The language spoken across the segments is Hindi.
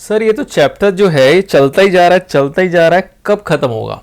सर ये तो चैप्टर जो है ये चलता ही जा रहा है, चलता ही जा रहा है, कब खत्म होगा?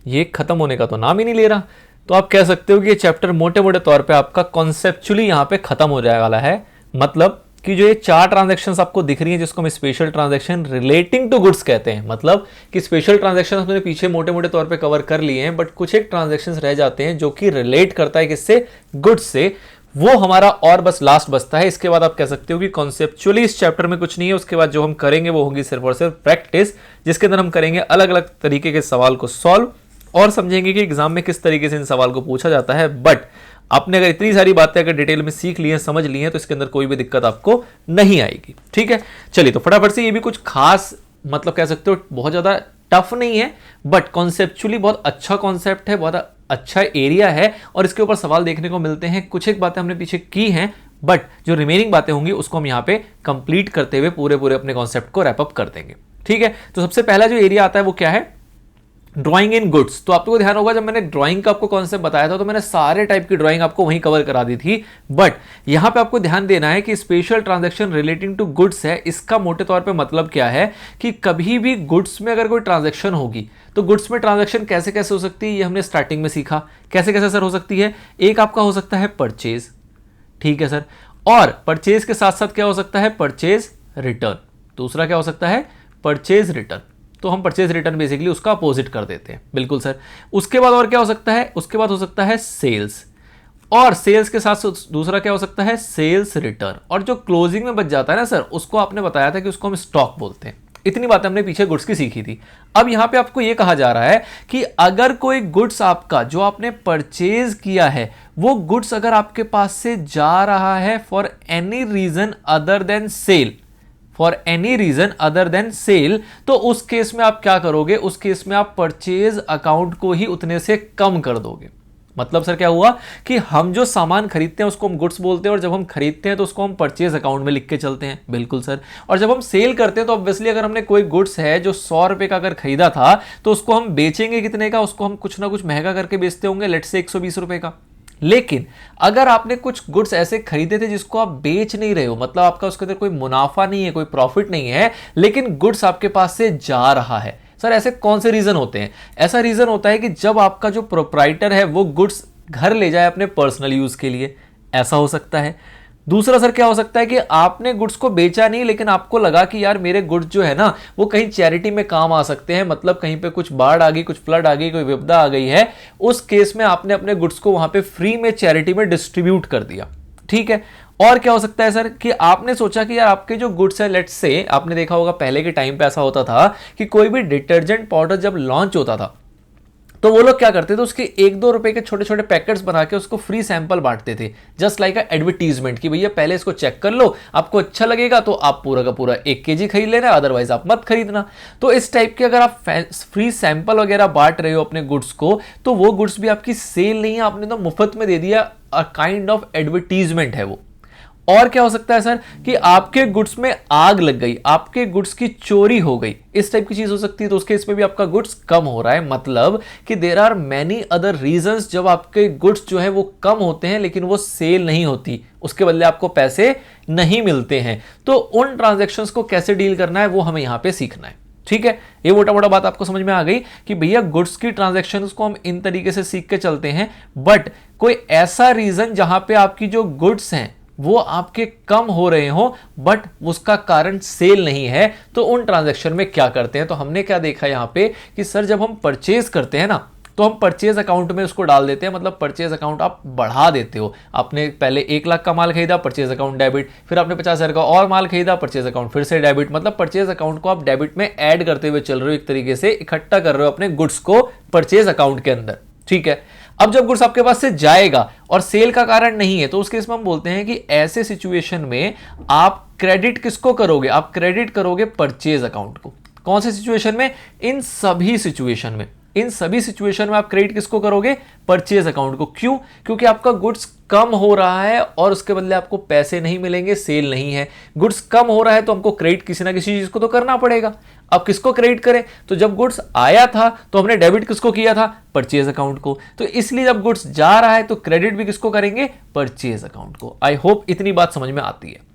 ये खत्म होने का तो नाम ही नहीं ले रहा। तो आप कह सकते हो कि ये चैप्टर मोटे मोटे तौर पे आपका कॉन्सेप्चुअली यहाँ पे खत्म हो जाने वाला है। मतलब कि जो ये 4 ट्रांजैक्शंस आपको दिख रही हैं जिसको हम special transaction relating to goods कहते हैं, मतलब कि स्पेशल ट्रांजैक्शन हमने पीछे मोटे मोटे तौर पे कवर कर लिए हैं, बट कुछ एक ट्रांजैक्शंस रह जाते हैं जो कि रिलेट करता है किससे? गुड्स से। वो हमारा और बस लास्ट बचता है। इसके बाद आप कह सकते हो कि कॉन्सेप्चुअली इस चैप्टर में कुछ नहीं है। उसके बाद जो हम करेंगे वो होगी सिर्फ और सिर्फ प्रैक्टिस, जिसके अंदर हम करेंगे अलग अलग तरीके के सवाल को सॉल्व और समझेंगे कि एग्जाम में किस तरीके से इन सवाल को पूछा जाता है। बट आपने अगर इतनी सारी बातें अगर डिटेल में सीख ली हैं, समझ ली हैं, तो इसके अंदर कोई भी दिक्कत आपको नहीं आएगी। ठीक है, चलिए तो फटाफट से, ये भी कुछ खास मतलब कह सकते हो बहुत ज्यादा टफ नहीं है, बट कॉन्सेप्चुअली बहुत अच्छा कॉन्सेप्ट है, बहुत अच्छा एरिया है और इसके ऊपर सवाल देखने को मिलते हैं। कुछ एक बातें हमने पीछे की हैं, बट जो रिमेनिंग बातें होंगी उसको हम यहाँ पे कंप्लीट करते हुए पूरे पूरे अपने कॉन्सेप्ट को रैप अप कर देंगे। ठीक है, तो सबसे पहला जो एरिया आता है वो क्या है? ड्राइंग इन गुड्स। तो आपको ध्यान होगा जब मैंने ड्राइंग का आपको कॉन्सेप्ट बताया था तो मैंने सारे टाइप की ड्राइंग आपको वहीं कवर करा दी थी। बट यहां पे आपको ध्यान देना है कि special transaction relating to goods है, इसका मोटे तौर पे मतलब क्या है कि कभी भी गुड्स में अगर कोई ट्रांजैक्शन होगी तो गुड्स में ट्रांजैक्शन कैसे कैसे हो सकती है, ये हमने स्टार्टिंग में सीखा। कैसे कैसे सर हो सकती है? एक आपका हो सकता है परचेज, ठीक है सर, और परचेज के साथ साथ क्या हो सकता है? Purchase return. दूसरा क्या हो सकता है? Purchase return. तो हम परचेज रिटर्न बेसिकली उसका अपोजिट कर देते हैं। बिल्कुल सर। उसके बाद और क्या हो सकता है? उसके बाद हो सकता है सेल्स, और सेल्स के साथ दूसरा क्या हो सकता है? Sales return. और जो क्लोजिंग में बच जाता है ना सर, उसको आपने बताया था कि उसको हम स्टॉक बोलते हैं। इतनी बातें हमने पीछे गुड्स की सीखी थी। अब यहां पे आपको यह कहा जा रहा है कि अगर कोई गुड्स आपका जो आपने परचेज किया है वो गुड्स अगर आपके पास से जा रहा है for any reason other than sale, for any reason other than sale, तो उस केस में आप क्या करोगे? उस केस में आप परचेज अकाउंट को ही उतने से कम कर दोगे। मतलब सर क्या हुआ कि हम जो सामान खरीदते हैं उसको हम गुड्स बोलते हैं, और जब हम खरीदते हैं तो उसको हम परचेज अकाउंट में लिख के चलते हैं। बिल्कुल सर। और जब हम सेल करते हैं तो ऑब्वियसली अगर हमने कोई गुड्स है जो 100 रुपए का अगर खरीदा था तो उसको हम बेचेंगे कितने का? उसको हम कुछ ना कुछ महंगा करके बेचते होंगे, लेट से 120 रुपए का। लेकिन अगर आपने कुछ गुड्स ऐसे खरीदे थे जिसको आप बेच नहीं रहे हो, मतलब आपका उसके अंदर कोई मुनाफा नहीं है, कोई प्रॉफिट नहीं है, लेकिन गुड्स आपके पास से जा रहा है, सर ऐसे कौन से रीजन होते हैं? ऐसा रीजन होता है कि जब आपका जो प्रोप्राइटर है वो गुड्स घर ले जाए अपने पर्सनल यूज के लिए, ऐसा हो सकता है। दूसरा सर क्या हो सकता है कि आपने गुड्स को बेचा नहीं, लेकिन आपको लगा कि यार मेरे गुड्स जो है ना वो कहीं चैरिटी में काम आ सकते हैं, मतलब कहीं पे कुछ बाढ़ आ गई, कुछ फ्लड आ गई, कोई विपदा आ गई है, उस केस में आपने अपने गुड्स को वहां पे फ्री में चैरिटी में डिस्ट्रीब्यूट कर दिया। ठीक है। और क्या हो सकता है सर कि आपने सोचा कि यार आपके जो गुड्स है, लेट्स से आपने देखा होगा पहले के टाइम पे ऐसा होता था कि कोई भी डिटर्जेंट पाउडर जब लॉन्च होता था तो वो लोग क्या करते थे, उसके 1-2 रुपए के छोटे छोटे पैकेट्स बना के उसको फ्री सैंपल बांटते थे, जस्ट लाइक एडवर्टीजमेंट कि भैया पहले इसको चेक कर लो, आपको अच्छा लगेगा तो आप पूरा का पूरा 1 केजी खरीद लेना, अदरवाइज आप मत खरीदना। तो इस टाइप के अगर आप फ्री सैंपल वगैरह बांट रहे हो अपने गुड्स को, तो वो गुड्स भी आपकी सेल नहीं है, आपने तो मुफ्त में दे दिया, अ काइंड ऑफ एडवर्टीजमेंट है वो। और क्या हो सकता है सर कि आपके गुड्स में आग लग गई, आपके गुड्स की चोरी हो गई, इस टाइप की चीज हो सकती है, तो उसके इसमें भी आपका गुड्स कम हो रहा है। मतलब कि there are many other reasons जब आपके गुड्स जो है वो कम होते हैं लेकिन वो सेल नहीं होती, उसके बदले आपको पैसे नहीं मिलते हैं। तो उन ट्रांजैक्शंस को कैसे डील करना है वो हमें यहां पे सीखना है। ठीक है, ये मोटा मोटा बात आपको समझ में आ गई कि भैया गुड्स की ट्रांजैक्शंस को हम इन तरीके से सीख के चलते हैं, बट कोई ऐसा रीजन जहां पे आपकी जो गुड्स हैं वो आपके कम हो रहे हो बट उसका कारण सेल नहीं है, तो उन ट्रांजैक्शन में क्या करते हैं? तो हमने क्या देखा यहां पे कि सर जब हम परचेज करते हैं ना तो हम परचेज अकाउंट में उसको डाल देते हैं, मतलब परचेज अकाउंट आप बढ़ा देते हो। आपने पहले 1 लाख का माल खरीदा, परचेज अकाउंट डेबिट, फिर आपने 50,000 का और माल खरीदा, परचेज अकाउंट फिर से डेबिट, मतलब परचेज अकाउंट को आप डेबिट में ऐड करते हुए चल रहे हो, एक तरीके से इकट्ठा कर रहे हो अपने गुड्स को परचेज अकाउंट के अंदर। ठीक है। अब जब गुड्स आपके पास से जाएगा और सेल का कारण नहीं है तो उस केस में हम बोलते हैं कि ऐसे सिचुएशन में आप क्रेडिट किसको करोगे? आप क्रेडिट करोगे परचेज अकाउंट को। कौन से सिचुएशन में? इन सभी सिचुएशन में। इन सभी सिचुएशन में आप क्रेडिट किसको करोगे? परचेज अकाउंट को। क्यों? क्योंकि आपका गुड्स कम हो रहा है और उसके बदले आपको पैसे नहीं मिलेंगे, सेल नहीं है। गुड्स कम हो रहा है तो हमको क्रेडिट किसी ना किसी चीज को तो करना पड़ेगा। अब किसको क्रेडिट करें? तो जब गुड्स आया था तो हमने डेबिट किसको किया था? परचेज अकाउंट को। तो इसलिए जब गुड्स जा रहा है तो क्रेडिट भी किसको करेंगे? परचेज अकाउंट को। आई होप इतनी बात समझ में आती है।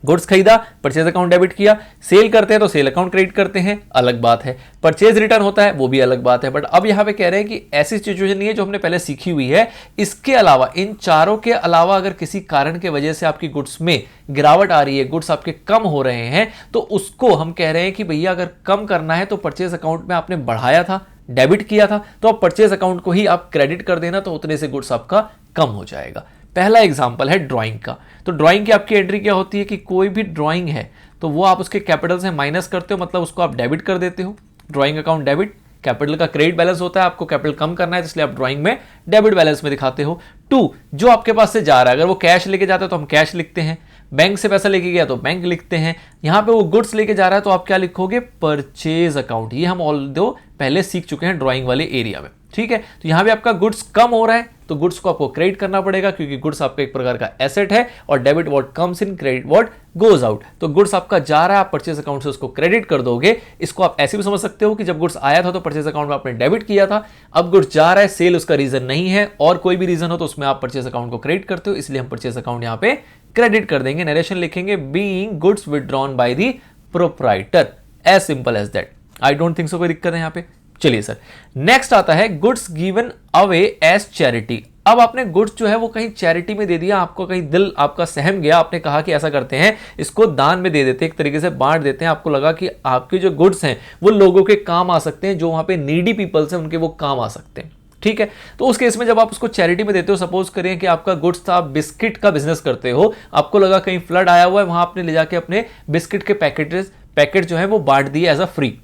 गुड्स खरीदा, परचेज अकाउंट डेबिट किया, सेल करते हैं तो सेल अकाउंट क्रेडिट करते हैं, अलग बात है। परचेज रिटर्न होता है वो भी अलग बात है। बट अब यहां पे कह रहे हैं कि ऐसी सिचुएशन नहीं है जो हमने पहले सीखी हुई है, इसके अलावा, इन चारों के अलावा अगर किसी कारण के वजह से आपकी गुड्स में गिरावट आ रही है, गुड्स आपके कम हो रहे हैं, तो उसको हम कह रहे हैं कि भैया अगर कम करना है तो परचेज अकाउंट में आपने बढ़ाया था, डेबिट किया था, तो अब परचेज अकाउंट को ही आप क्रेडिट कर देना, तो उतने से गुड्स आपका कम हो जाएगा। पहला एग्जांपल है ड्राइंग का। तो ड्राइंग की आपकी एंट्री क्या होती है कि कोई भी ड्राइंग है तो वो आप उसके कैपिटल से माइनस करते हो, मतलब उसको आप डेबिट कर देते हो। ड्राइंग अकाउंट डेबिट, कैपिटल का क्रेडिट बैलेंस होता है, आपको कैपिटल कम करना है इसलिए आप ड्राइंग में डेबिट बैलेंस में दिखाते हो। 2, जो आपके पास से जा रहा है, अगर वो कैश लेके जाता है तो हम कैश लिखते हैं, बैंक से पैसा लेके गया तो बैंक लिखते हैं। यहां पे वो गुड्स लेके जा रहा है तो आप क्या लिखोगे, परचेज अकाउंट। ये हम ऑल्दो पहले सीख चुके हैं ड्राइंग वाले एरिया में, ठीक है। तो यहां भी आपका गुड्स कम हो रहा है तो गुड्स को आपको क्रेडिट करना पड़ेगा, क्योंकि गुड्स आपका एक प्रकार का एसेट है, और debit what comes in, credit what goes out. तो गुड्स आपका जा रहा है, आप परचेज अकाउंट से उसको क्रेडिट कर दोगे। इसको आप ऐसे भी समझ सकते हो कि जब गुड्स आया था तो परचेज अकाउंट में आपने डेबिट किया था, अब गुड्स जा रहा है, सेल उसका रीजन नहीं है, और कोई भी रीजन हो तो उसमें आप परचेज अकाउंट को क्रेडिट करते हो, इसलिए हम परचेज अकाउंट यहां पे क्रेडिट कर देंगे। नरेशन लिखेंगे, being goods withdrawn by the proprietor, as simple as that. I don't think so कोई दिक्कत है यहां पे। चलिए सर, नेक्स्ट आता है goods given away as charity. अब आपने गुड्स जो है वो कहीं चैरिटी में दे दिया, आपको कहीं दिल आपका सहम गया, आपने कहा कि ऐसा करते हैं इसको दान में दे देते हैं, एक तरीके से बांट देते हैं। आपको लगा कि आपके जो गुड्स हैं वो लोगों के काम आ सकते हैं, जो वहां पे नीडी पीपल्स हैं उनके वो काम आ सकते हैं, ठीक है। तो उस केस में जब आप उसको चैरिटी में देते हो, सपोज करें कि आपका गुड्स था, आप बिस्किट का बिजनेस करते हो, आपको लगा कहीं फ्लड आया हुआ है, वहां आपने ले जाके अपने बिस्किट के पैकेट जो है वो बांट दिए as a free,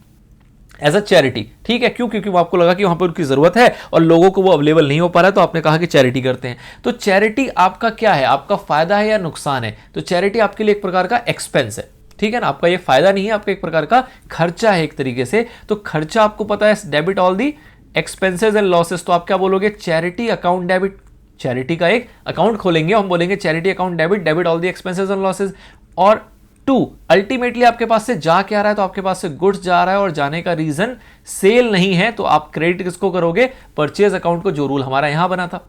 as a charity, ठीक है। क्यों? क्योंकि वो आपको लगा कि वहां पर उनकी जरूरत है और लोगों को वो अवेलेबल नहीं हो पा रहा है, तो आपने कहा कि चैरिटी करते हैं। तो चैरिटी आपका क्या है, आपका फायदा है या नुकसान है? तो चैरिटी आपके लिए एक प्रकार का एक्सपेंस है, ठीक है ना। आपका ये फायदा नहीं है, आपका एक प्रकार का खर्चा है एक तरीके से। तो खर्चा आपको पता है, debit all the expenses and losses, तो आप क्या बोलोगे, चैरिटी अकाउंट डेबिट। चैरिटी का एक अकाउंट खोलेंगे, हम बोलेंगे charity account debit, debit all the expenses and losses. और 2, अल्टीमेटली आपके पास से जा क्या रहा है, तो आपके पास से गुड्स जा रहा है और जाने का रीजन सेल नहीं है, तो आप क्रेडिट किसको करोगे, परचेज अकाउंट को, जो रूल हमारा यहां बना था।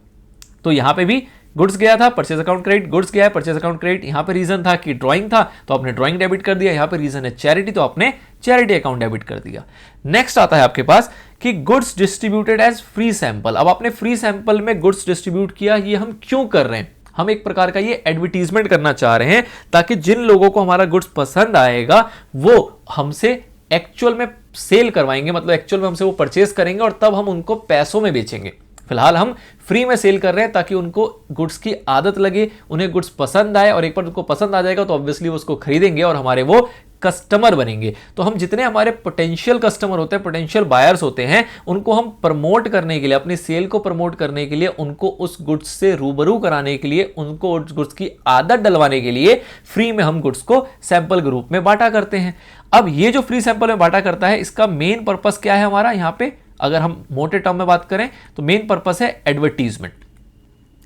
तो यहां पे भी गुड्स गया था, परचेज अकाउंट क्रेडिट, गुड्स गया है, परचेज अकाउंट क्रेडिट। यहां पे रीजन था कि ड्राइंग था तो आपने ड्राइंग डेबिट कर दिया, यहां पे रीजन है चैरिटी तो आपने चैरिटी अकाउंट डेबिट कर दिया। नेक्स्ट आता है आपके पास कि goods distributed as free sample. अब आपने फ्री सैंपल में गुड्स डिस्ट्रीब्यूट किया, ये हम क्यों कर रहे हैं? हम एक प्रकार का ये एडवर्टीजमेंट करना चाह रहे हैं, ताकि जिन लोगों को हमारा गुड्स पसंद आएगा वो हमसे एक्चुअल में सेल करवाएंगे, मतलब एक्चुअल में हमसे वो परचेज करेंगे और तब हम उनको पैसों में बेचेंगे। फिलहाल हम फ्री में सेल कर रहे हैं ताकि उनको गुड्स की आदत लगे, उन्हें गुड्स पसंद आए, और एक बार उनको पसंद आ जाएगा तो ऑब्वियसली वो उसको खरीदेंगे और हमारे वो कस्टमर बनेंगे। तो हम जितने हमारे पोटेंशियल कस्टमर होते हैं, पोटेंशियल बायर्स होते हैं, उनको हम प्रमोट करने के लिए, अपनी सेल को प्रमोट करने के लिए, उनको उस गुड्स से रूबरू कराने के लिए, उनको उस गुड्स की आदत डलवाने के लिए फ्री में हम गुड्स को सैंपल के रूप में बांटा करते हैं। अब ये जो फ्री सैंपल में बांटा करता है, इसका मेन पर्पस क्या है हमारा यहां पे? अगर हम मोटे टर्म में बात करें तो मेन पर्पस है एडवर्टीजमेंट,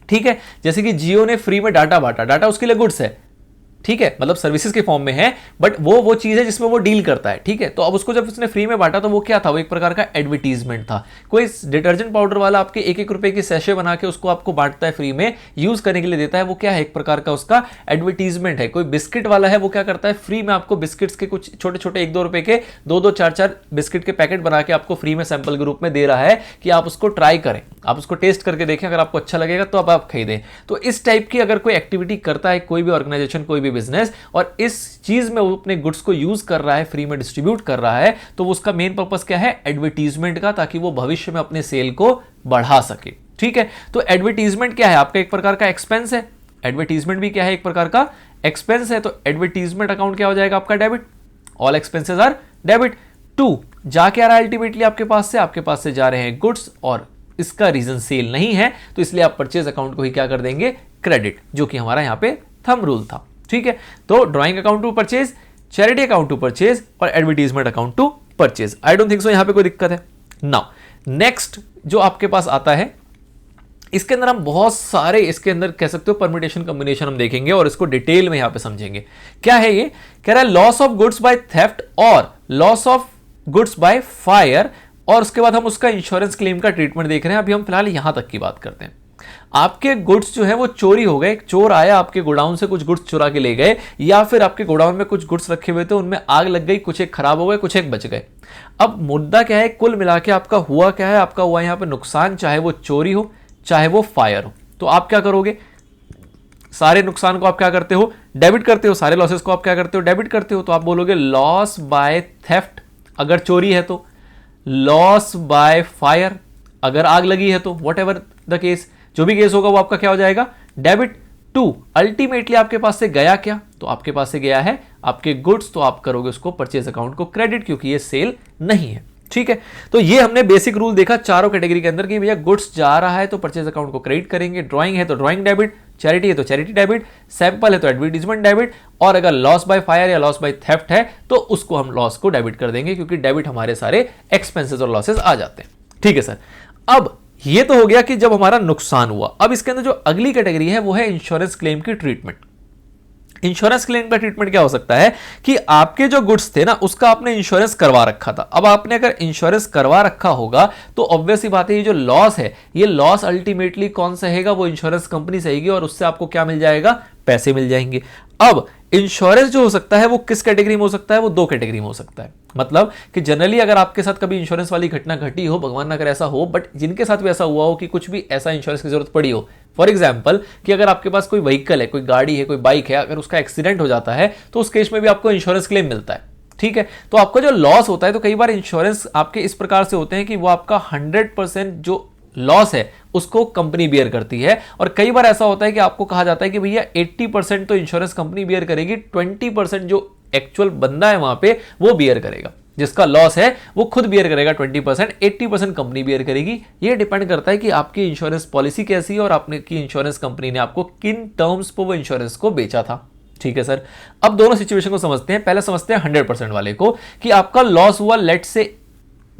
ठीक है। जैसे कि जियो ने फ्री में डाटा बांटा, डाटा उसके लिए गुड्स है, ठीक है, मतलब सर्विसेज के फॉर्म में है, बट वो चीज है जिसमें वो डील करता है, ठीक है। तो अब उसको जब उसने फ्री में बांटा तो वो क्या था, वो एक प्रकार का एडवर्टीजमेंट था। कोई डिटर्जेंट पाउडर वाला आपके 1-1 रुपए की सैशे बना के उसको आपको बांटता है, फ्री में यूज करने के लिए देता है, वो क्या है, एक प्रकार का उसका एडवर्टीजमेंट है। कोई बिस्किट वाला है, वो क्या करता है, फ्री में आपको बिस्किट्स के कुछ छोटे छोटे 1-2 रुपए के 2-2, 4-4 बिस्किट के पैकेट बना के आपको फ्री में सैंपल के रूप में दे रहा है कि आप उसको ट्राई करें, आप उसको टेस्ट करके देखें, अगर आपको अच्छा लगेगा तो अब आप खरीदें। तो इस टाइप की अगर कोई एक्टिविटी करता है कोई भी ऑर्गेनाइजेशन, कोई भी बिजनेस, और इस चीज में वो अपने गुड्स को यूज कर रहा है, फ्री में डिस्ट्रीब्यूट कर रहा है, तो उसका मेन पर्पस क्या है, एडवर्टीजमेंट का, ताकि वो भविष्य में अपने सेल को बढ़ा सके, ठीक है। तो एडवर्टीजमेंट क्या है, आपका एक प्रकार का एक्सपेंस है। एडवर्टीजमेंट भी क्या है, एक प्रकार का एक्सपेंस है। तो एडवर्टीजमेंट अकाउंट क्या हो जाएगा आपका, debit. All expenses are debit. 2, जा क्या रहा है अल्टीमेटली आपके पास से, आपके पास से जा रहे हैं गुड्स, और इसका रीजन सेल नहीं है, तो इसलिए आप परचेज अकाउंट को ही क्या कर देंगे, क्रेडिट, जो कि हमारा यहां पे थंब रूल था, ठीक है। तो drawing account to purchase, charity account to purchase और advertisement account to purchase. I don't think so यहां पे कोई दिक्कत है। नाउ नेक्स्ट जो आपके पास आता है, इसके अंदर हम बहुत सारे, इसके अंदर कह सकते हो परम्यूटेशन कॉम्बिनेशन हम देखेंगे और इसको डिटेल में यहां पे समझेंगे। क्या है ये, कह रहा है loss of goods by theft और loss of goods by fire, और उसके बाद हम उसका इंश्योरेंस क्लेम का ट्रीटमेंट देख रहे हैं। अभी हम फिलहाल यहां तक की बात करते हैं। आपके गुड्स जो है वो चोरी हो गए, चोर आया आपके गोडाउन से कुछ गुड्स चुरा के ले गए, या फिर आपके गोडाउन में कुछ गुड्स रखे हुए थे उनमें आग लग गई, कुछ एक खराब हो गए, कुछ एक बच गए। अब मुद्दा क्या है, कुल मिला के आपका हुआ क्या है, आपका हुआ यहां पे नुकसान, चाहे वो चोरी हो चाहे वो फायर हो। तो आप क्या करोगे, सारे नुकसान को आप क्या करते हो, डेबिट करते हो, सारे लॉसेस को आप क्या करते हो, डेबिट करते हो। तो आप बोलोगे लॉस बाय थेफ्ट अगर चोरी है तो, लॉस बाय फायर अगर आग लगी है तो, वॉट एवर द केस, जो भी केस होगा वो आपका क्या हो जाएगा, डेबिट टू। अल्टीमेटली आपके पास से गया क्या, तो आपके पास से गया है आपके गुड्स, तो आप करोगे उसको परचेज अकाउंट को क्रेडिट, क्योंकि ये सेल नहीं है। ठीक है, तो ये हमने बेसिक रूल देखा चारों कैटेगरी के अंदर कि भैया गुड्स जा रहा है तो परचेज अकाउंट को क्रेडिट करेंगे, ड्राइंग है तो ड्राइंग डेबिट, चैरिटी है तो चैरिटी डेबिट, सैंपल है तो एडवर्टीजमेंट डेबिट, और अगर लॉस बाय फायर या लॉस बाय थेफ्ट है तो उसको हम लॉस को डेबिट कर देंगे, क्योंकि डेबिट हमारे सारे एक्सपेंसेस और लॉसेस आ जाते हैं। ठीक है सर, अब ये तो हो गया कि जब हमारा नुकसान हुआ। अब इसके अंदर जो अगली कैटेगरी है वो है इंश्योरेंस क्लेम की ट्रीटमेंट। इंश्योरेंस क्लेम का ट्रीटमेंट क्या हो सकता है कि आपके जो गुड्स थे ना उसका आपने इंश्योरेंस करवा रखा था। अब आपने अगर इंश्योरेंस करवा रखा होगा तो ऑब्वियस ही बात है, ये जो लॉस है ये लॉस अल्टीमेटली कौन सहेगा, वो इंश्योरेंस कंपनी सहेगी, और उससे आपको क्या मिल जाएगा, पैसे मिल जाएंगे। अब इंश्योरेंस जो हो सकता है वो किस कैटेगरी में हो सकता है, वो दो कैटेगरी में हो सकता है। मतलब कि जनरली अगर आपके साथ कभी इंश्योरेंस वाली घटना घटी हो, भगवान ना करे ऐसा हो, बट जिनके साथ भी ऐसा हुआ हो कि कुछ भी ऐसा इंश्योरेंस की जरूरत पड़ी हो, फॉर एग्जाम्पल कि अगर आपके पास कोई व्हीकल है, कोई गाड़ी है, कोई बाइक है, अगर उसका एक्सीडेंट हो जाता है तो उस केस में भी आपको इंश्योरेंस क्लेम मिलता है। ठीक है, तो आपका जो लॉस होता है, तो कई बार इंश्योरेंस आपके इस प्रकार से होते हैं कि वो आपका 100% जो लॉस है उसको कंपनी बियर करती है, और कई बार ऐसा होता है कि आपको कहा जाता है कि भैया 80% तो इंश्योरेंस कंपनी बियर करेगी, 20% जो एक्चुअल बंदा है वहां पे वो बियर करेगा, जिसका लॉस है वो खुद बियर करेगा 20%, 80% कंपनी बियर करेगी। ये डिपेंड करता है कि आपकी इंश्योरेंस पॉलिसी कैसी है और आपने की इंश्योरेंस कंपनी ने आपको किन टर्म्स पर वो इंश्योरेंस को बेचा था। ठीक है सर, अब दोनों सिचुएशन को समझते हैं। पहले समझते हैं 100% वाले को, कि आपका लॉस हुआ लेट से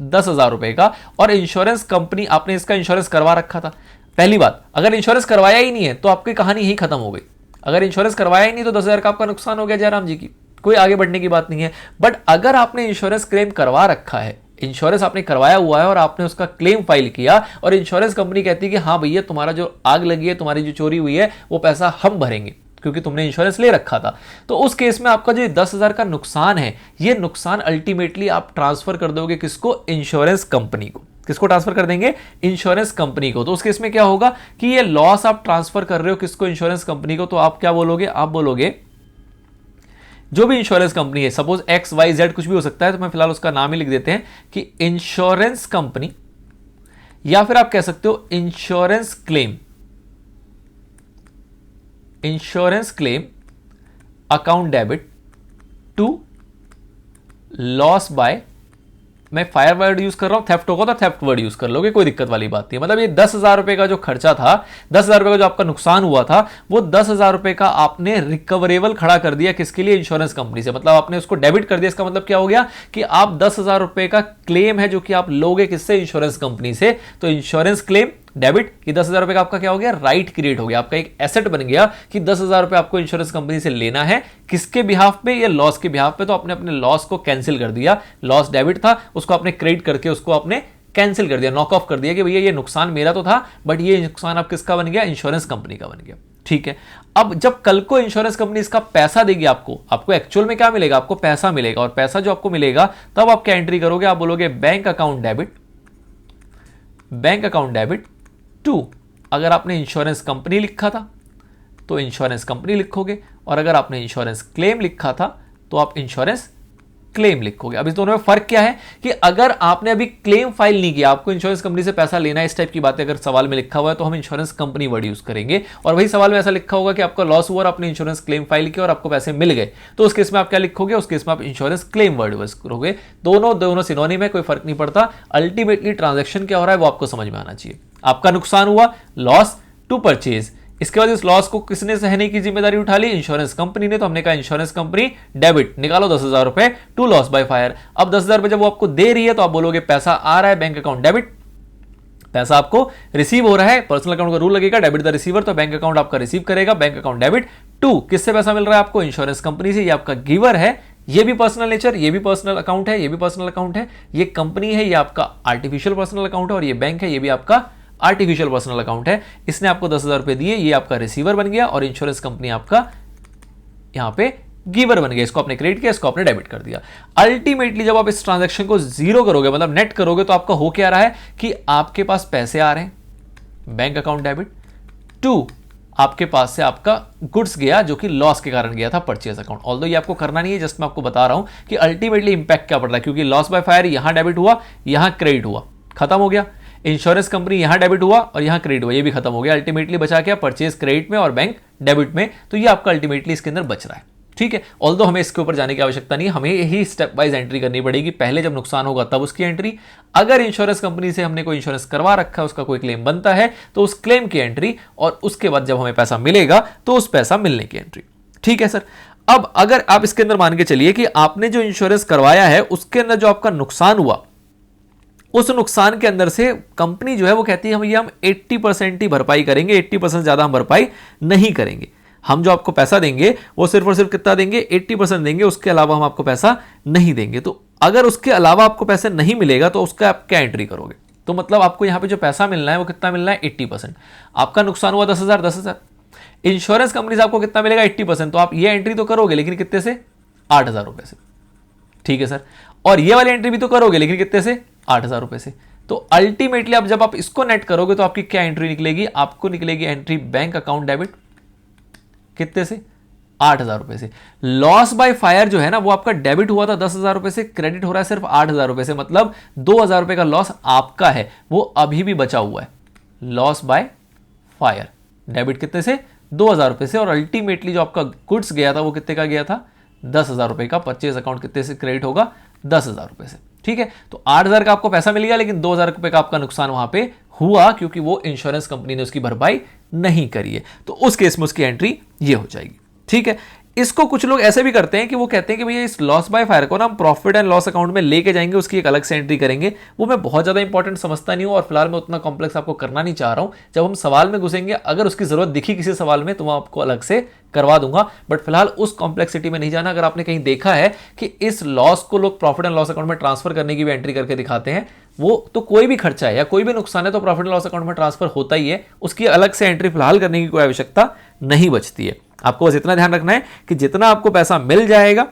10,000 रुपए का, और इंश्योरेंस कंपनी, आपने इसका इंश्योरेंस करवा रखा था। पहली बात, अगर इंश्योरेंस करवाया ही नहीं है तो आपकी कहानी ही खत्म हो गई। अगर इंश्योरेंस करवाया ही नहीं तो 10,000 का आपका नुकसान हो गया जयराम जी की, कोई आगे बढ़ने की बात नहीं है। बट अगर आपने इंश्योरेंस क्लेम करवा रखा है, इंश्योरेंस आपने करवाया हुआ है और आपने उसका क्लेम फाइल किया, और इंश्योरेंस कंपनी कहती है कि हाँ भैया तुम्हारा जो आग लगी है, तुम्हारी जो चोरी हुई है वो पैसा हम भरेंगे क्योंकि तुमने इंश्योरेंस ले रखा था, तो उस केस में आपका जो 10,000 का नुकसान है, ये नुकसान अल्टीमेटली आप ट्रांसफर कर दोगे किसको, इंश्योरेंस कंपनी को। किसको ट्रांसफर कर देंगे, इंश्योरेंस कंपनी को। तो उस केस में क्या होगा कि ये लॉस आप ट्रांसफर कर रहे हो किसको, इंश्योरेंस कंपनी को। तो आप क्या बोलोगे, आप बोलोगे जो भी इंश्योरेंस कंपनी है, सपोज XYZ कुछ भी हो सकता है, तो मैं फिलहाल उसका नाम ही लिख देते हैं कि इंश्योरेंस कंपनी, या फिर आप कह सकते हो insurance claim, insurance claim account debit to loss by, मैं फायर वर्ड यूज कर रहा हूं, थेफ्ट होगा तो थेफ्ट वर्ड यूज कर लोगे, कोई दिक्कत वाली बात नहीं है। मतलब ये 10,000 रुपए का जो खर्चा था, 10,000 रुपए का जो आपका नुकसान हुआ था, वो 10,000 रुपए का आपने रिकवरेबल खड़ा कर दिया किसके लिए, इंश्योरेंस कंपनी से। मतलब आपने उसको डेबिट कर दिया। इसका मतलब क्या हो गया कि आप 10,000 रुपए का क्लेम है जो कि आप लोगे किससे, इंश्योरेंस कंपनी से। तो इंश्योरेंस क्लेम डेबिट, कि 10,000 रुपए का आपका क्या हो गया, राइट क्रिएट हो गया, आपका एक एसेट बन गया कि 10,000 रुपए आपको इंश्योरेंस कंपनी से लेना है। किसके बिहाफ पे, ये लॉस के बिहाफ पे। तो आपने अपने लॉस को कैंसिल कर दिया, लॉस डेबिट था उसको आपने क्रेडिट करके उसको आपने कैंसिल कर दिया, नॉक ऑफ कर दिया कि भैया ये नुकसान मेरा तो था, बट ये नुकसान अब किसका बन गया, इंश्योरेंस कंपनी का बन गया। ठीक है, अब जब कल को इंश्योरेंस कंपनी इसका पैसा देगी आपको एक्चुअल में क्या मिलेगा, आपको पैसा मिलेगा, और पैसा जो आपको मिलेगा तब आप क्या एंट्री करोगे, आप बोलोगे bank account debit, bank account debit to, अगर आपने इंश्योरेंस कंपनी लिखा था तो इंश्योरेंस कंपनी लिखोगे, और अगर आपने इंश्योरेंस क्लेम लिखा था तो आप इंश्योरेंस क्लेम लिखोगे। अब इस दोनों में फर्क क्या है कि अगर आपने अभी क्लेम फाइल नहीं किया, आपको इंश्योरेंस कंपनी से पैसा लेना है, इस टाइप की बातें अगर सवाल में लिखा हुआ है तो हम इंश्योरेंस कंपनी वर्ड यूज करेंगे। और वही सवाल में ऐसा लिखा होगा कि आपका लॉस हुआ और आपने इंश्योरेंस क्लेम फाइल किया और आपको पैसे मिल गए, तो उस केस में आप क्या लिखोगे, उस केस में आप इंश्योरेंस क्लेम वर्ड यूज करोगे। दोनों सिनोनिम है, कोई फर्क नहीं पड़ता। अल्टीमेटली ट्रांजेक्शन क्या हो रहा है वो आपको समझ में आना चाहिए। आपका नुकसान हुआ, लॉस टू परचेज, इसके बाद इस लॉस को किसने सहने की जिम्मेदारी उठा ली, इंश्योरेंस कंपनी ने। तो हमने कहा इंश्योरेंस कंपनी डेबिट, निकालो 10,000 रुपए टू लॉस बाय फायर। अब 10,000 रुपए जब वो आपको दे रही है तो आप बोलोगे पैसा आ रहा है, बैंक अकाउंट डेबिट, पैसा आपको रिसीव हो रहा है, पर्सनल अकाउंट का रूल लगेगा डेबिट द रिसीवर, तो बैंक अकाउंट आपका रिसीव करेगा, बैंक अकाउंट डेबिट टू, किससे पैसा मिल रहा है आपको, इंश्योरेंस कंपनी से। ये आपका गिवर है, ये भी पर्सनल नेचर, ये भी पर्सनल अकाउंट है, ये भी पर्सनल अकाउंट है, ये कंपनी है, ये आपका आर्टिफिशियल पर्सनल अकाउंट है, और ये बैंक है, ये भी आपका आर्टिफिशियल पर्सनल अकाउंट है, इसने आपको 10,000 रुपए दिए, ये आपका रिसीवर बन गया और इंश्योरेंस कंपनी आपका यहां पे गिवर बन गया। इसको आपने क्रेडिट किया, इसको आपने डेबिट कर दिया। अल्टीमेटली जब आप इस ट्रांजैक्शन को जीरो करोगे, मतलब नेट करोगे, तो आपका हो क्या रहा है कि आपके पास पैसे आ रहे हैं, बैंक अकाउंट डेबिट, टू आपके पास से आपका गुड्स गया जो कि लॉस के कारण गया था, परचेज अकाउंट। ऑल्दो ये आपको करना नहीं है, जस्ट मैं आपको बता रहा हूं कि अल्टीमेटली इंपैक्ट क्या पड़ रहा है, क्योंकि लॉस बाय फायर यहां डेबिट हुआ, यहां क्रेडिट हुआ, खत्म हो गया। इंश्योरेंस कंपनी यहां डेबिट हुआ और यहां क्रेडिट हुआ, ये भी खत्म हो गया। अल्टीमेटली बचा क्या, परचेज क्रेडिट में और बैंक डेबिट में। तो ये आपका अल्टीमेटली इसके अंदर बच रहा है, ठीक है। ऑल्दो हमें इसके ऊपर जाने की आवश्यकता नहीं है, हमें यही स्टेप वाइज एंट्री करनी पड़ेगी। पहले जब नुकसान होगा तब उसकी एंट्री, अगर इंश्योरेंस कंपनी से हमने कोई इंश्योरेंस करवा रखा है, उसका कोई क्लेम बनता है तो उस क्लेम की एंट्री, और उसके बाद जब हमें पैसा मिलेगा तो उस पैसा मिलने की एंट्री, ठीक है सर। अब अगर आप इसके अंदर मान के चलिए कि आपने जो इंश्योरेंस करवाया है उसके अंदर जो आपका नुकसान हुआ, उस नुकसान के अंदर से कंपनी जो है वो कहती है हम 80% ही भरपाई करेंगे, 80% ज्यादा हम भरपाई नहीं करेंगे। हम जो आपको पैसा देंगे वो सिर्फ और सिर्फ कितना देंगे, 80% देंगे, उसके अलावा हम आपको पैसा नहीं देंगे। तो अगर उसके अलावा आपको पैसे नहीं मिलेगा तो उसका आप क्या एंट्री करोगे? तो मतलब आपको यहां पे जो पैसा मिलना है वो कितना मिलना है, 80%। आपका नुकसान हुआ 10,000, इंश्योरेंस कंपनी से आपको कितना मिलेगा, 80%। तो आप ये एंट्री तो करोगे, लेकिन कितने से, 8,000 रुपए से, ठीक है सर। और ये वाली एंट्री भी तो करोगे, लेकिन कितने से, 8,000 रुपए से। तो अल्टीमेटली अब जब आप इसको नेट करोगे तो आपकी क्या एंट्री निकलेगी, आपको निकलेगी एंट्री बैंक अकाउंट डेबिट, कितने से, 8,000 रुपए से। लॉस बाय फायर जो है ना वो आपका डेबिट हुआ था 10,000 रुपए से, क्रेडिट हो रहा है सिर्फ 8,000 रुपए से, मतलब 2,000 रुपए का लॉस आपका है, वो अभी भी बचा हुआ है। लॉस बाय फायर डेबिट कितने से, 2,000 रुपए से, और अल्टीमेटली जो आपका गुड्स गया था वो कितने का गया था, 10,000 रुपए का। परचेज अकाउंट कितने से क्रेडिट होगा, 10,000 रुपए से, ठीक है। तो 8,000 का आपको पैसा मिल गया, लेकिन 2,000 रुपए का आपका नुकसान वहां पे हुआ, क्योंकि वो इंश्योरेंस कंपनी ने उसकी भरपाई नहीं करी है। तो उस केस में उसकी एंट्री ये हो जाएगी, ठीक है। इसको कुछ लोग ऐसे भी करते हैं कि वो कहते हैं कि भैया इस लॉस बाय फायर को ना हम प्रॉफिट एंड लॉस अकाउंट में लेके जाएंगे, उसकी एक अलग से एंट्री करेंगे। वो मैं बहुत ज्यादा इंपॉर्टेंट समझता नहीं हूं, और फिलहाल मैं उतना कॉम्प्लेक्स आपको करना नहीं चाह रहा हूं। जब हम सवाल में घुसेंगे, अगर उसकी जरूरत दिखी किसी सवाल में तो मैं आपको अलग से करवा दूंगा, बट फिलहाल उस कॉम्प्लेक्सिटी में नहीं जाना। अगर आपने कहीं देखा है कि इस लॉस को लोग प्रॉफिट एंड लॉस अकाउंट में ट्रांसफर करने की भी एंट्री करके दिखाते हैं, वो तो कोई भी खर्चा है या कोई भी नुकसान है तो प्रॉफिट एंड लॉस अकाउंट में ट्रांसफर होता ही है, उसकी अलग से एंट्री फिलहाल करने की कोई आवश्यकता नहीं बचती है। आपको बस इतना ध्यान रखना है कि जितना आपको पैसा मिल जाएगा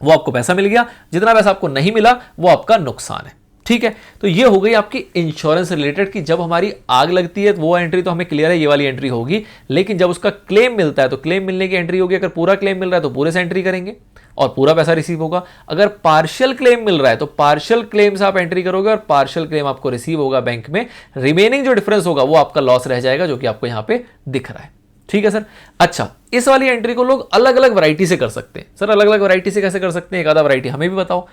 वो आपको पैसा मिल गया, जितना पैसा आपको नहीं मिला वो आपका नुकसान है, ठीक है। तो ये हो गई आपकी इंश्योरेंस रिलेटेड कि जब हमारी आग लगती है तो वो एंट्री तो हमें क्लियर है, ये वाली एंट्री होगी। लेकिन जब उसका क्लेम मिलता है तो क्लेम मिलने की एंट्री होगी। अगर पूरा क्लेम मिल रहा है तो पूरे से एंट्री करेंगे और पूरा पैसा रिसीव होगा। अगर पार्शियल क्लेम मिल रहा है तो पार्शियल क्लेम से आप एंट्री करोगे और पार्शियल क्लेम आपको रिसीव होगा बैंक में। रिमेनिंग जो डिफरेंस होगा वो आपका लॉस रह जाएगा, जो कि आपको यहां पे दिख रहा है, ठीक है सर। अच्छा, इस वाली एंट्री को लोग अलग अलग वैरायटी से कर सकते हैं। सर अलग अलग वैरायटी से कैसे कर सकते हैं, एक आधा वैरायटी हमें भी बताओ।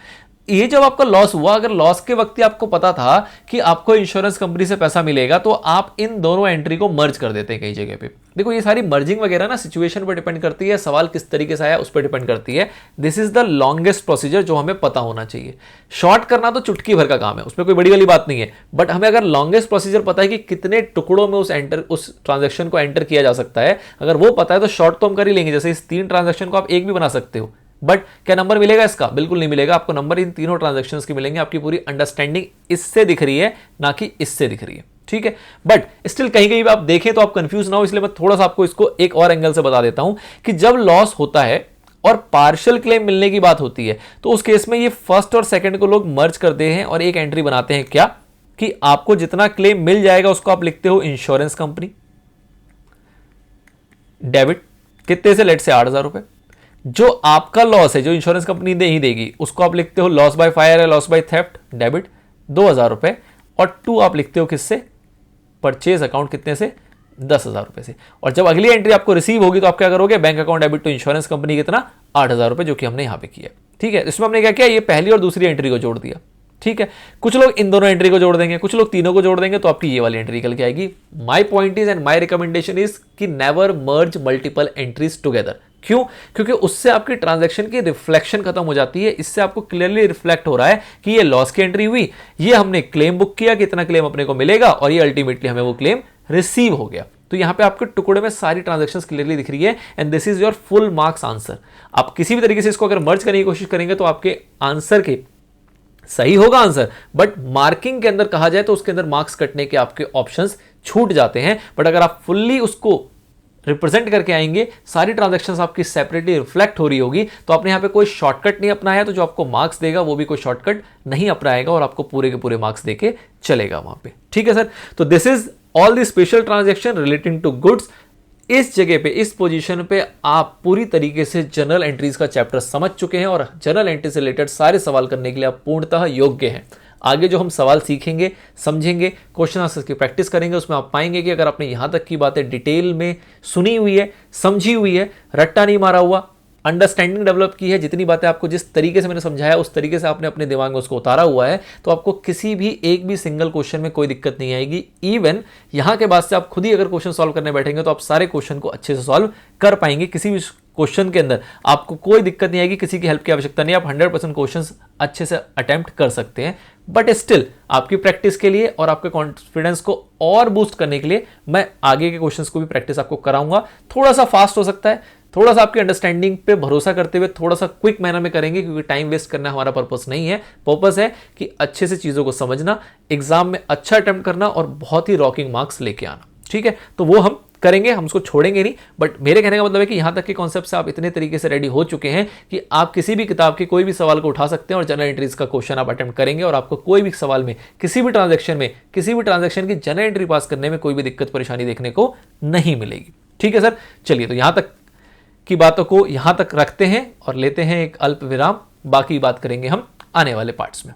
ये जब आपका लॉस हुआ, अगर लॉस के वक्त ही आपको पता था कि आपको इंश्योरेंस कंपनी से पैसा मिलेगा तो आप इन दोनों एंट्री को मर्ज कर देते हैं कई जगह पे। देखो ये सारी मर्जिंग वगैरह ना सिचुएशन पर डिपेंड करती है, सवाल किस तरीके से आया उस पर डिपेंड करती है। This is the longest procedure जो हमें पता होना चाहिए। शॉर्ट करना तो चुटकी भर का काम है, उसमें कोई बड़ी वाली बात नहीं है, बट हमें अगर लॉन्गेस्ट प्रोसीजर पता है कि कितने टुकड़ों में उस ट्रांजेक्शन को एंटर किया जा सकता है, अगर वो पता है तो शॉर्ट तो हम कर ही लेंगे। जैसे इस 3 ट्रांजेक्शन को आप एक भी बना सकते हो, बट क्या नंबर मिलेगा इसका? बिल्कुल नहीं मिलेगा। आपको नंबर इन तीनों ट्रांजैक्शंस के मिलेंगे। आपकी पूरी अंडरस्टैंडिंग इससे दिख रही है, ना कि इससे दिख रही है, ठीक है। बट स्टिल कहीं कहीं आप देखें तो आप कंफ्यूज ना हो, इसलिए मैं थोड़ा सा आपको इसको एक और एंगल से बता देता हूं कि जब लॉस होता है और पार्शियल क्लेम मिलने की बात होती है तो उस केस में ये फर्स्ट और सेकंड को लोग मर्ज करते हैं और एक एंट्री बनाते हैं। क्या कि आपको जितना क्लेम मिल जाएगा उसको आप लिखते हो इंश्योरेंस कंपनी डेबिट, कितने से, लेट से 8,000 रुपए। जो आपका लॉस है जो इंश्योरेंस कंपनी दे ही देगी उसको आप लिखते हो लॉस बाय फायर है, लॉस बाय थेफ्ट डेबिट 2,000 रुपए, और 2 आप लिखते हो किससे, परचेज अकाउंट कितने से, 10,000 रुपए से। और जब अगली एंट्री आपको रिसीव होगी तो आप क्या करोगे, bank account debit to insurance company कितना, 8,000 रुपए, जो कि हमने यहां पे किया, ठीक है। इसमें हमने क्या किया, ये पहली और दूसरी एंट्री को जोड़ दिया, ठीक है। कुछ लोग इन दोनों एंट्री को जोड़ देंगे, कुछ लोग तीनों को जोड़ देंगे, तो आपकी ये वाली एंट्री निकल के आएगी। My point is and my recommendation is कि नेवर मर्ज मल्टीपल एंट्रीज टुगेदर। क्यों? क्योंकि उससे आपकी ट्रांजैक्शन की रिफ्लेक्शन खत्म हो जाती है। इससे आपको क्लियरली रिफ्लेक्ट हो रहा है कि ये लॉस की एंट्री हुई, ये हमने क्लेम बुक किया, कितना क्लेम अपने को मिलेगा, और ये अल्टीमेटली हमें वो क्लेम रिसीव हो गया। तो यहां पे आपके टुकड़े में सारी ट्रांजैक्शंस क्लियरली दिख रही है, and this is your full marks answer. आप किसी भी तरीके से इसको अगर मर्ज करने की कोशिश करेंगे तो आपके आंसर के सही होगा आंसर, बट मार्किंग के अंदर कहा जाए तो उसके अंदर मार्क्स कटने के आपके ऑप्शंस छूट जाते हैं। बट अगर आप फुल्ली उसको रिप्रेजेंट करके आएंगे, सारी ट्रांजैक्शंस आपकी सेपरेटली रिफ्लेक्ट हो रही होगी, तो आपने यहां पे कोई शॉर्टकट नहीं अपनाया, तो जो आपको मार्क्स देगा वो भी कोई शॉर्टकट नहीं अपनाएगा और आपको पूरे के पूरे मार्क्स देके चलेगा वहां पे। ठीक है सर, तो this is all the special transaction relating to goods. इस जगह पे, इस पोजीशन पे आप पूरी तरीके से जनरल एंट्रीज का चैप्टर समझ चुके हैं और जनरल एंट्री से रिलेटेड सारे सवाल करने के लिए आप पूर्णतः योग्य हैं। आगे जो हम सवाल सीखेंगे, समझेंगे, क्वेश्चन आंसर्स की प्रैक्टिस करेंगे, उसमें आप पाएंगे कि अगर आपने यहां तक की बातें डिटेल में सुनी हुई है, समझी हुई है, रट्टा नहीं मारा हुआ, अंडरस्टैंडिंग डेवलप की है, जितनी बातें आपको जिस तरीके से मैंने समझाया उस तरीके से आपने अपने दिमाग में उसको उतारा हुआ है, तो आपको किसी भी एक भी सिंगल क्वेश्चन में कोई दिक्कत नहीं आएगी। इवन यहां के बाद से आप खुद ही अगर क्वेश्चन सॉल्व करने बैठेंगे तो आप सारे क्वेश्चन को अच्छे से सॉल्व कर पाएंगे। किसी भी क्वेश्चन के अंदर आपको कोई दिक्कत नहीं आएगी, किसी की हेल्प की आवश्यकता नहीं, आप 100% क्वेश्चंस अच्छे से अटेम्प्ट कर सकते हैं। बट स्टिल आपकी प्रैक्टिस के लिए और आपके कॉन्फिडेंस को और बूस्ट करने के लिए मैं आगे के क्वेश्चंस को भी प्रैक्टिस आपको कराऊंगा। थोड़ा सा फास्ट हो सकता है, थोड़ा सा आपकी अंडरस्टैंडिंग पे भरोसा करते हुए थोड़ा सा क्विक मैनर में करेंगे, क्योंकि टाइम वेस्ट करना हमारा पर्पस नहीं है। पर्पस है कि अच्छे से चीजों को समझना, एग्जाम में अच्छा अटेम्प्ट करना और बहुत ही रॉकिंग मार्क्स लेके आना। ठीक है, तो वो हम करेंगे, हम उसको छोड़ेंगे नहीं। बट मेरे कहने का मतलब है कि यहां तक के कॉन्सेप्ट से आप इतने तरीके से रेडी हो चुके हैं कि आप किसी भी किताब के कोई भी सवाल को उठा सकते हैं और जनरल एंट्रीज का क्वेश्चन आप अटेम्प्ट करेंगे और आपको कोई भी सवाल में, किसी भी ट्रांजैक्शन की जनरल एंट्री पास करने में कोई भी दिक्कत परेशानी देखने को नहीं मिलेगी। ठीक है सर, चलिए तो यहां तक की बातों को यहां तक रखते हैं और लेते हैं एक अल्प विराम। बाकी बात करेंगे हम आने वाले पार्ट्स में।